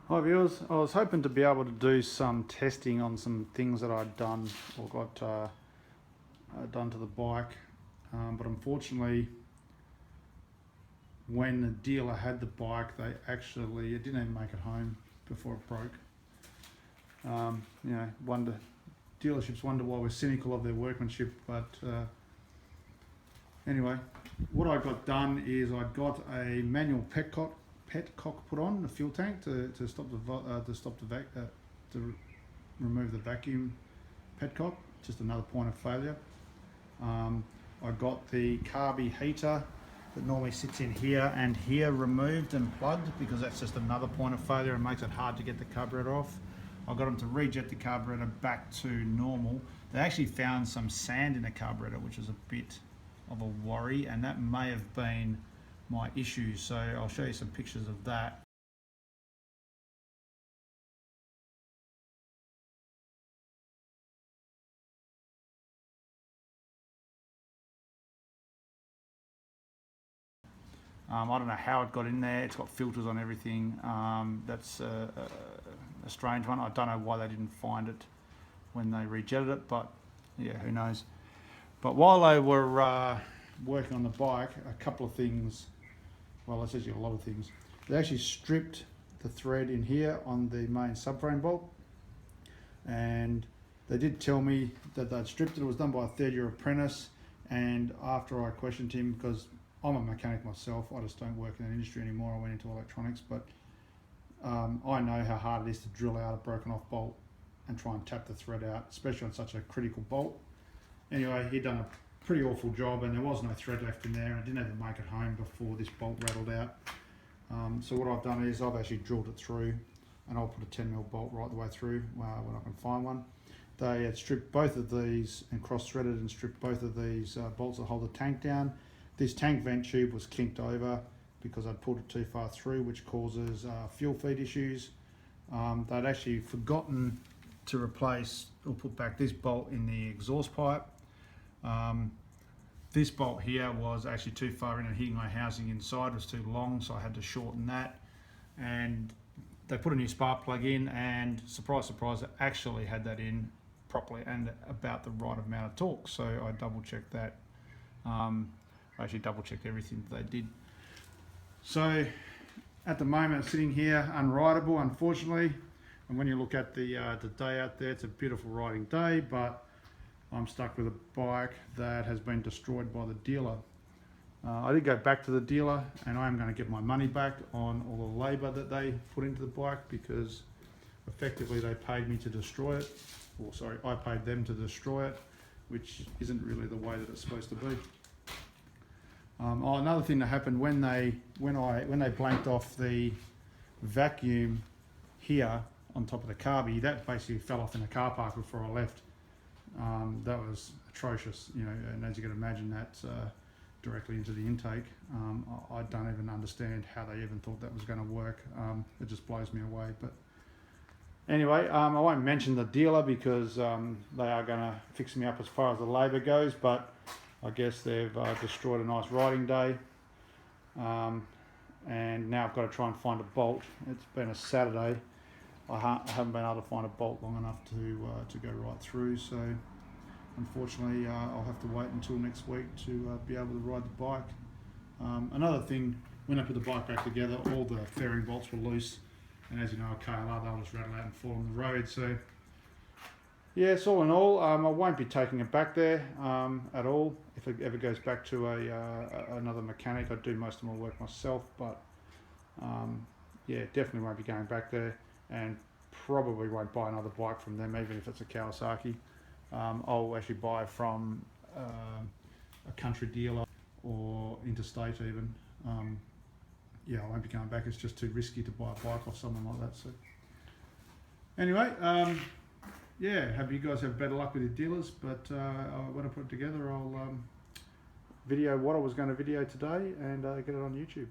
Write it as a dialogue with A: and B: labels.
A: Hi viewers, I was hoping to be able to do some testing on some things that I'd done or got done to the bike, but unfortunately when the dealer had the bike, it didn't even make it home before it broke. Dealerships wonder why we're cynical of their workmanship, but anyway, what I got done is I got a manual petcock put on the fuel tank to remove the vacuum petcock. Just another point of failure. I got the carby heater that normally sits in here and here removed and plugged, because that's just another point of failure and makes it hard to get the carburetor off. I got them to rejet the carburetor back to normal. They actually found some sand in the carburetor, which is a bit of a worry, and that may have been my issue, so I'll show you some pictures of that. I don't know how it got in there. It's got filters on everything. That's a strange one. I don't know why they didn't find it when they rejetted it, but yeah, who knows. But while they were working on the bike, a couple of things, well, it's actually a lot of things. They actually stripped the thread in here on the main subframe bolt, and they did tell me that they'd stripped it. It was done by a third-year apprentice, and after I questioned him, because I'm a mechanic myself, I just don't work in that industry anymore. I went into electronics, but I know how hard it is to drill out a broken off bolt and try and tap the thread out, especially on such a critical bolt. Anyway, he'd done a pretty awful job, and there was no thread left in there, and I didn't even make it home before this bolt rattled out. So what I've done is I've actually drilled it through, and I'll put a 10mm bolt right the way through when I can find one. They had stripped both of these and cross-threaded and stripped both of these bolts that hold the tank down. This tank vent tube was kinked over because I'd pulled it too far through, which causes fuel feed issues. They'd actually forgotten to replace or put back this bolt in the exhaust pipe. This bolt here was actually too far in and hitting my housing inside was too long, so I had to shorten that. And they put a new spark plug in, and surprise, surprise, it actually had that in properly and about the right amount of torque. So I double checked that. I actually double checked everything that they did. So at the moment it's sitting here unrideable, unfortunately. And when you look at the day out there, it's a beautiful riding day, but I'm stuck with a bike that has been destroyed by the dealer. I did go back to the dealer, and I am going to get my money back on all the labour that they put into the bike, because effectively they paid me to destroy it. Or sorry, I paid them to destroy it, which isn't really the way that it's supposed to be. Another thing that happened when they blanked off the vacuum here on top of the carby, that basically fell off in the car park before I left. That was atrocious, you know, and as you can imagine, that's directly into the intake. I don't even understand how they even thought that was going to work. It just blows me away. But anyway, I won't mention the dealer because they are going to fix me up as far as the labour goes, but I guess they've destroyed a nice riding day. And now I've got to try and find a bolt. It's been a Saturday. I haven't been able to find a bolt long enough to go right through, so unfortunately I'll have to wait until next week to be able to ride the bike. Another thing, when I put the bike back together, all the fairing bolts were loose, and as you know, a KLR, they'll just rattle out and fall on the road. So yes, all in all, I won't be taking it back there at all. If it ever goes back to another mechanic, I do most of my work myself, but yeah, definitely won't be going back there, and probably won't buy another bike from them, even if it's a Kawasaki. I'll actually buy from a country dealer or interstate even. Yeah, I won't be going back. It's just too risky to buy a bike off someone like that. So anyway, yeah, hope you guys have better luck with your dealers, but when I put it together, I'll video what I was going to video today and get it on YouTube.